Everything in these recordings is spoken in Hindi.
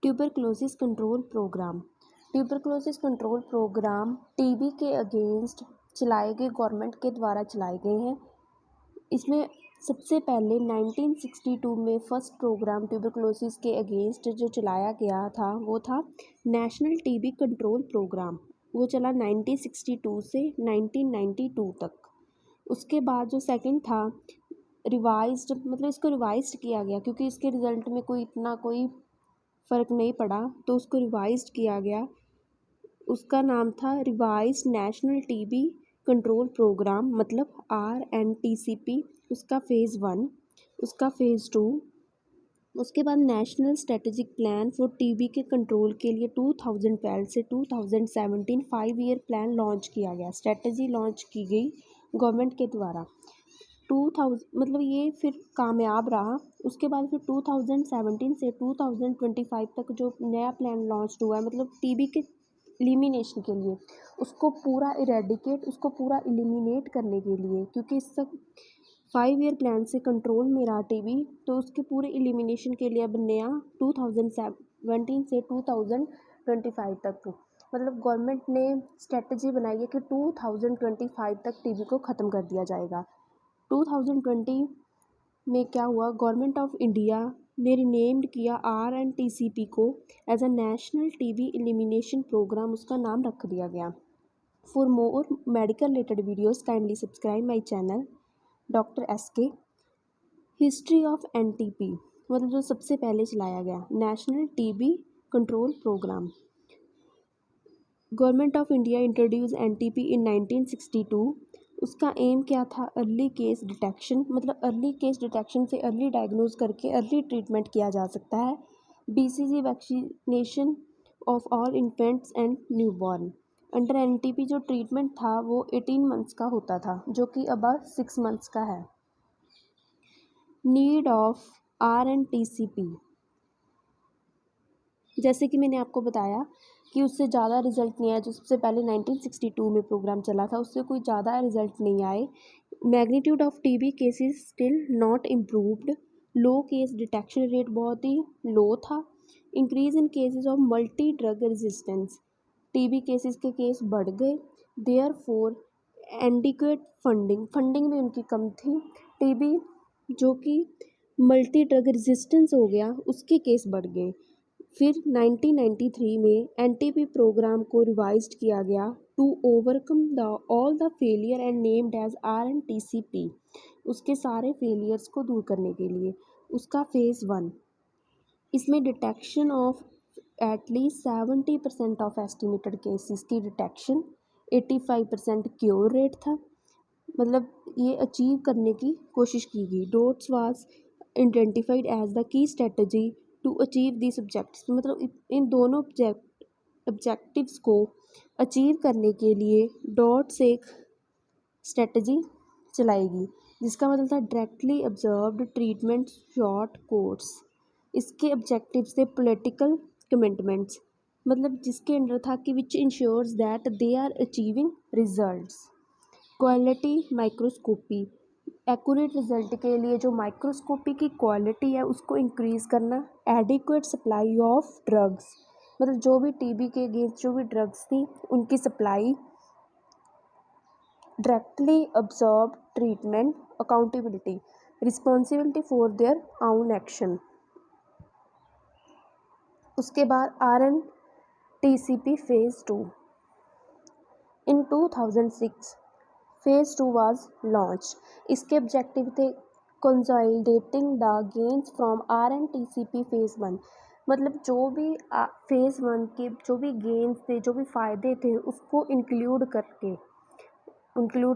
Tuberculosis control program. Tuberculosis control program TB के अगेंस्ट चलाए गए, गवर्नमेंट के द्वारा चलाए गए हैं। इसमें सबसे पहले 1962 में फर्स्ट प्रोग्राम ट्यूबरक्लोसिस के अगेंस्ट जो चलाया गया था वो था नेशनल टीबी कंट्रोल प्रोग्राम। वो चला 1962 से 1992 तक। उसके बाद जो सेकंड था रिवाइज्ड, मतलब इसको रिवाइज्ड किया गया क्योंकि इसके रिज़ल्ट में कोई फ़र्क नहीं पड़ा, तो उसको रिवाइज्ड किया गया। उसका नाम था revised national TB control program, मतलब RNTCP। उसका फ़ेज़ 1, उसका फ़ेज़ 2। उसके बाद national strategic plan for TB के कंट्रोल के लिए 2012 से 2017 5 ईयर प्लान लॉन्च किया गया। स्ट्रेटजी लॉन्च की गई गवर्नमेंट के द्वारा। 2000 मतलब ये फिर कामयाब रहा। उसके बाद फिर 2017 से 2025 तक जो नया प्लान लॉन्च हुआ है, मतलब टीबी के एलिमिनेशन के लिए, उसको पूरा इरेडिकेट, उसको पूरा एलिमिनेट करने के लिए, क्योंकि इस सब 5 ईयर प्लान से कंट्रोल में रहा टीबी, तो उसके पूरे एलिमिनेशन के लिए अब नया 2017 से 2025 तक, मतलब गवर्नमेंट ने स्ट्रेटजी बनाई है कि 2025 तक टीबी को ख़त्म कर दिया जाएगा। 2020 में क्या हुआ, गवर्नमेंट ऑफ इंडिया ने रीनेम्ड किया RNTCP को as a national TB elimination program, उसका नाम रख दिया गया। For more medical related videos kindly subscribe my channel doctor SK। History of NTP, मतलब जो सबसे पहले चलाया गया national TB control program. Government of India introduce NTP in 1962। उसका एम क्या था, अर्ली केस डिटेक्शन, मतलब अर्ली केस डिटेक्शन से अर्ली डायग्नोज करके अर्ली ट्रीटमेंट किया जा सकता है। BCG vaccination of all infants and newborn. Under NTP जो ट्रीटमेंट था वो 18 मंथ्स का होता था, जो कि अब 6 मंथ्स का है। नीड ऑफ RNTCP, जैसे कि मैंने आपको बताया कि उससे ज़्यादा रिजल्ट नहीं आया। जो सबसे पहले 1962 में प्रोग्राम चला था उससे कोई ज़्यादा रिजल्ट नहीं आए। Magnitude of TB cases still not improved. Low case detection rate बहुत ही लो था। Increase in cases of multi drug resistance, TB cases के केस बढ़ गए। देयर फोर एंडिक्वेट फंडिंग में उनकी कम थी। टीबी जो कि मल्टी ड्रग रेजिस्टेंस हो गया उसके केस बढ़ गए। फिर 1993 में NTP प्रोग्राम को रिवाइज्ड किया गया to overcome all the failure and named as RNTCP, उसके सारे फेलियर्स को दूर करने के लिए। उसका फ़ेज़ 1, इसमें डिटेक्शन ऑफ एटलीस्ट 70% ऑफ एस्टिमेटेड केसेस की डिटेक्शन, 85% क्योर रेट था, मतलब ये अचीव करने की कोशिश की गई। DOTS was identified as the key strategy to achieve this objects, मतलब इन दोनों ऑब्जेक्टिव्स को अचीव करने के लिए डॉट्स एक स्ट्रेटजी चलाएगी, जिसका मतलब था directly observed treatment short course. इसके ऑब्जेक्टिव्स थे पॉलिटिकल कमिटमेंट्स, मतलब जिसके अंडर था कि which ensures that they are achieving results. Quality microscopy, accurate result के लिए जो माइक्रोस्कोपी की क्वालिटी है उसको इंक्रीज़ करना। एडिक्वेट सप्लाई ऑफ ड्रग्स, मतलब जो भी टीबी के अगेंस्ट जो भी ड्रग्स थी उनकी supply. Directly observe treatment, accountability, responsibility for their आउन एक्शन। उसके बाद RNTCP phase 2 in 2006 phase 2 was launch. इसके ऑब्जेक्टिव थे consolidating the gains from RNTCP phase 1, मतलब जो भी फ़ेज़ 1 के जो भी गेन्स थे, जो भी फ़ायदे थे उसको इंक्लूड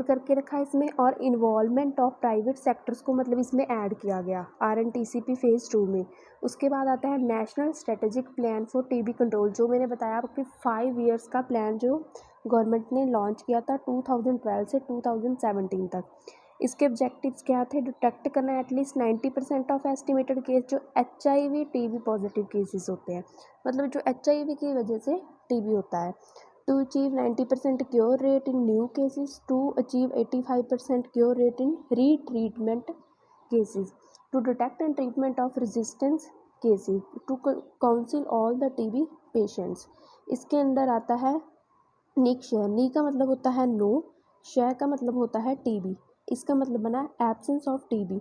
करके रखा इसमें, और इन्वॉल्वमेंट ऑफ प्राइवेट सेक्टर्स को मतलब इसमें ऐड किया गया RNTCP फ़ेज़ 2 में। उसके बाद आता है national strategic plan for TB control, जो मैंने बताया आपको 5 ईयर्स का प्लान जो गवर्नमेंट ने लॉन्च किया था 2012 से 2017 तक। इसके ऑब्जेक्टिव्स क्या थे, डिटेक्ट करना एटलीस्ट 90% ऑफ एस्टिमेटेड केस जो HIV टीबी पॉजिटिव केसेस होते हैं, मतलब जो HIV की वजह से टीबी होता है। To achieve 90% cure rate in new cases, to achieve 85% cure rate in retreatment cases, to detect and treatment of resistance cases to counsel all the TB patients. इसके अंदर आता है निक्षय। नी का मतलब होता है नो, क्षय का मतलब होता है टीबी। इसका मतलब बना absence of TB.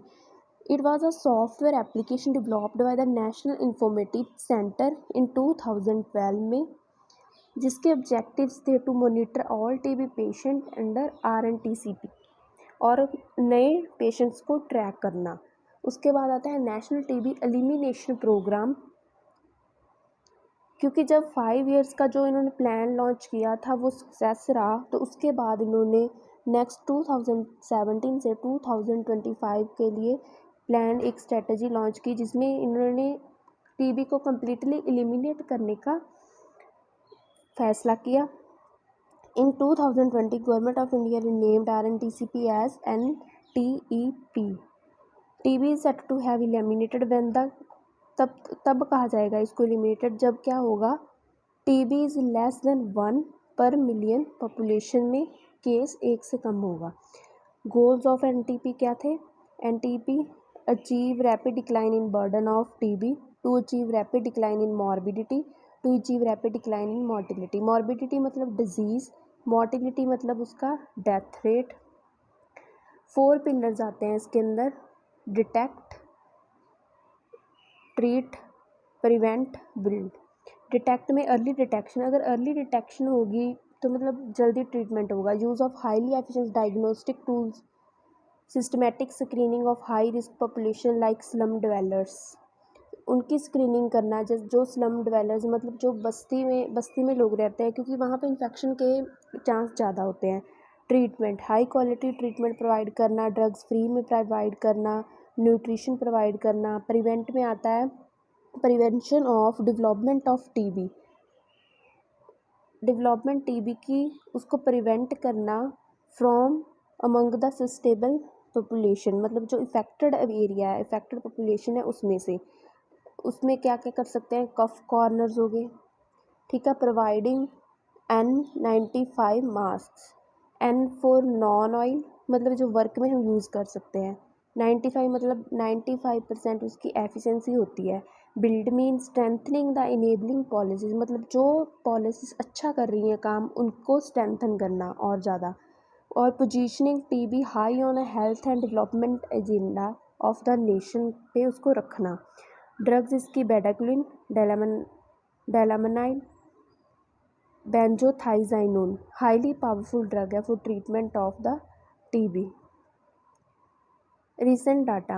It was a software application developed by the National Informative Centre in 2012 में, जिसके ऑब्जेक्टिव्स थे to monitor all TB patient under RNTCP और नए पेशेंट्स को ट्रैक करना। उसके बाद आता है नेशनल टीबी एलिमिनेशन प्रोग्राम। क्योंकि जब 5 इयर्स का जो इन्होंने प्लान लॉन्च किया था वो सक्सेस रहा, तो उसके बाद इन्होंने नेक्स्ट 2017 से 2025 के लिए प्लान एक स्ट्रेटजी लॉन्च की, जिसमें इन्होंने टीबी को कम्प्लीटली एलिमिनेट करने का फैसला किया। इन 2020 government of India renamed RNTCP as NTEP. TB is set to have eliminated when the तब कहा जाएगा इसको एलिमिनेटेड जब क्या होगा, टीबी इज़ लेस देन 1 पर मिलियन पॉपुलेशन में केस 1 से कम होगा। गोल्स ऑफ एनटीपी क्या थे? NTP achieve rapid decline in burden of TB, to achieve rapid decline in morbidity, to achieve rapid decline in mortality. Morbidity मतलब डिजीज़, मॉर्टिलिटी मतलब उसका डेथ रेट। 4 पिलर्स आते हैं इसके अंदर, detect, treat, prevent, build. Detect में अर्ली डिटेक्शन, अगर अर्ली डिटेक्शन होगी तो मतलब जल्दी ट्रीटमेंट होगा। Use of highly efficient diagnostic tools, systematic screening of high risk population like slum dwellers, उनकी स्क्रीनिंग करना। जो स्लम डिवेलर्स मतलब जो बस्ती में लोग रहते हैं, क्योंकि वहाँ पे इन्फेक्शन के चांस ज़्यादा होते हैं। Treatment, high quality treatment provide करना, ड्रग्स फ्री में प्रोवाइड करना, न्यूट्रिशन प्रोवाइड करना। प्रिवेंट में आता है prevention of development of TB, development TB की उसको प्रिवेंट करना from among the sustainable population, मतलब जो इफ़ेक्टेड एरिया है, इफ़ेक्टेड पॉपुलेशन है उसमें से। उसमें क्या क्या कर सकते हैं, कफ कॉर्नर्स हो गए, ठीक है। Providing N95 mask, N for non oil मतलब जो वर्क में हम यूज़ कर सकते हैं, 95 मतलब 95% उसकी एफिशिएंसी होती है। Build mean strengthening the enabling policies, मतलब जो पॉलिसीज अच्छा कर रही हैं काम उनको स्ट्रेंथन करना और ज़्यादा। और positioning TB high on a health and development agenda of the nation पे उसको रखना। ड्रग्स इसकी बेडाक्विलिन, डेलामाइन, बेंजोथाइजाइनोन हाईली पावरफुल ड्रग है for treatment of the TB. Recent data,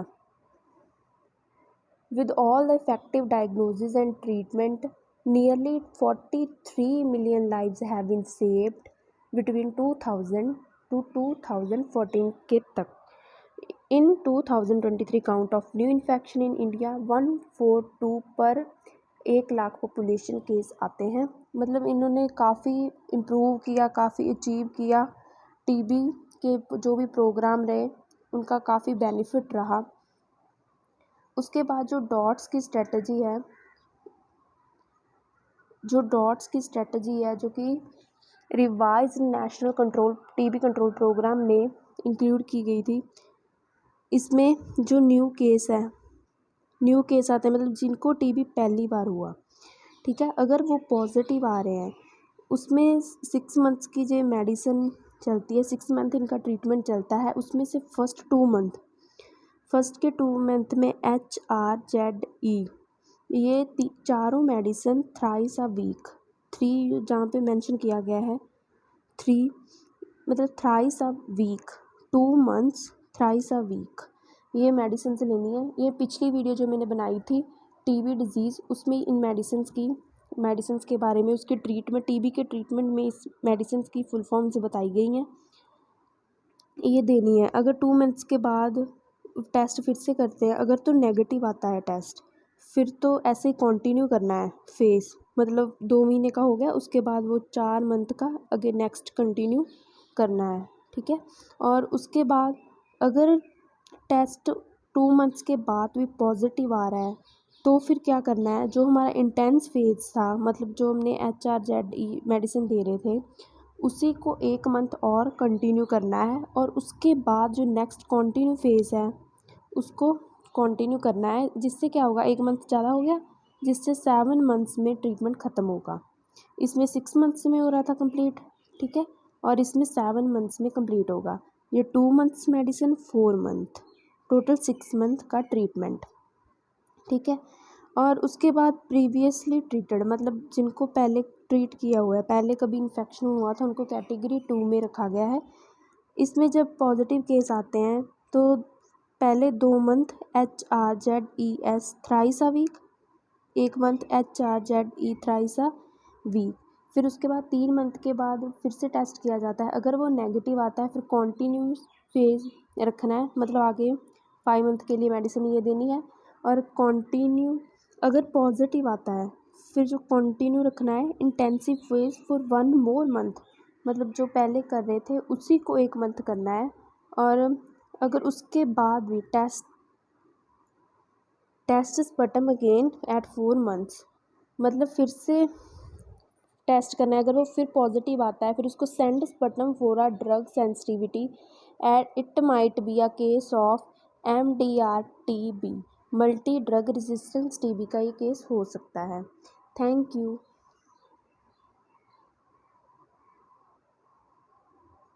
with all the effective diagnosis and treatment, nearly 43 million lives have been saved between 2000 to 2014 के तक। In 2023 count of new infection in India 142 पर 1 लाख पॉपुलेशन केस आते हैं। मतलब इन्होंने काफ़ी इम्प्रूव किया, काफ़ी अचीव किया। टीबी के जो भी प्रोग्राम रहे उनका काफ़ी बेनिफिट रहा। उसके बाद जो डॉट्स की स्ट्रेटजी है, जो कि revise national control TB control program में इंक्लूड की गई थी, इसमें जो न्यू केस आते हैं मतलब जिनको टीबी पहली बार हुआ, ठीक है, अगर वो पॉजिटिव आ रहे हैं उसमें 6 मंथ्स की जो मेडिसिन चलती है, 6 मंथ इनका ट्रीटमेंट चलता है। उसमें से फर्स्ट के 2 मंथ में HRZE ये चारों मेडिसिन थ्राइस अ वीक, 3 जहाँ पे मेंशन किया गया है 3 मतलब thrice a week, 2 months thrice a week, ये मेडिसिन से लेनी है। ये पिछली वीडियो जो मैंने बनाई थी टीबी डिजीज़, उसमें इन मेडिसिन के बारे में, उसके ट्रीटमेंट, टीबी के ट्रीटमेंट में इस मेडिसिन की फुल फॉर्म से बताई गई हैं, ये देनी है। अगर 2 मंथ्स के बाद टेस्ट फिर से करते हैं, अगर तो नेगेटिव आता है टेस्ट, फिर तो ऐसे ही कंटिन्यू करना है फेस, मतलब 2 महीने का हो गया उसके बाद वो 4 मंथ का अगर नेक्स्ट कंटिन्यू करना है, ठीक है। और उसके बाद अगर टेस्ट 2 मंथ्स के बाद भी पॉजिटिव आ रहा है तो फिर क्या करना है, जो हमारा इंटेंस फेज था, मतलब जो हमने HRZE मेडिसिन दे रहे थे उसी को 1 मंथ और कंटिन्यू करना है, और उसके बाद जो नेक्स्ट कंटिन्यू फेज़ है उसको कंटिन्यू करना है, जिससे क्या होगा 1 मंथ ज़्यादा हो गया, जिससे 7 मंथ्स में ट्रीटमेंट ख़त्म होगा। इसमें 6 मंथ्स में हो रहा था कंप्लीट, ठीक है, और इसमें 7 मंथ्स में कंप्लीट होगा। ये 2 months medicine, 4 month, total 6 month का ट्रीटमेंट, ठीक है। और उसके बाद प्रीवियसली ट्रीटेड, मतलब जिनको पहले ट्रीट किया हुआ है, पहले कभी इन्फेक्शन हुआ था, उनको कैटेगरी 2 में रखा गया है। इसमें जब पॉजिटिव केस आते हैं तो पहले 2 month HRZES thrice a week, 1 month HRZE thrice a week, फिर उसके बाद 3 मंथ के बाद फिर से टेस्ट किया जाता है। अगर वो नेगेटिव आता है फिर कॉन्टीन्यूस फेज रखना है, मतलब आगे 5 मंथ के लिए मेडिसिन ये देनी है। और कॉन्टीन्यू अगर पॉजिटिव आता है फिर जो कॉन्टीन्यू रखना है intensive phase for 1 more month, मतलब जो पहले कर रहे थे उसी को 1 मंथ करना है। और अगर उसके बाद भी test sputum again at 4 months, मतलब फिर से टेस्ट करना है। अगर वो फिर पॉजिटिव आता है फिर उसको send sputum for a drug sensitivity at it might be a case of MDR-TB, multi drug resistance TB का ये केस हो सकता है। Thank you.